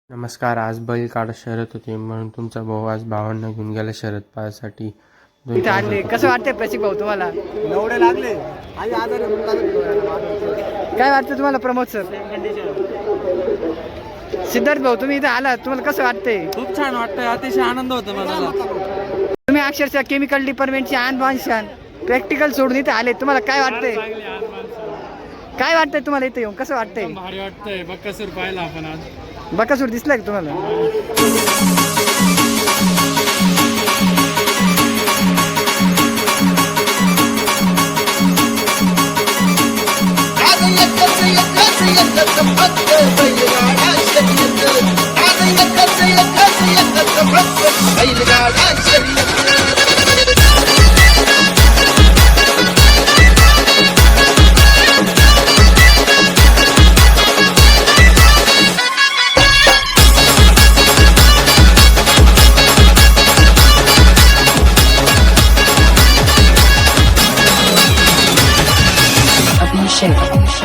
नमस्कार. आज बैलगाडा शर्यत होती म्हणून तुमचा भाऊ आज भावांना घेऊन गेला शर्यत पाहण्यासाठी. इथे आणले. कसं वाटतंय प्रशिक भाऊ तुम्हाला? एवढे लागले आणि आजारी काय वाटतं तुम्हाला प्रमोद सर? सिद्धार्थ भाऊ तुम्ही इथे आलात, तुम्हाला कसं वाटतंय? खूप छान वाटतंय, अतिशय आनंद होतो मनाला. तुम्ही अक्षरशः केमिकल डिपार्टमेंटचे आणबानशान प्रॅक्टिकल सोडून इथे आले, तुम्हाला काय वाटतंय? काय वाटतंय तुम्हाला इथे येऊन कसं वाटतंय? भारी वाटतंय. बक्कासूर पाहिला आपण आज. बकासूर दिसलाय का तुम्हाला? Shake.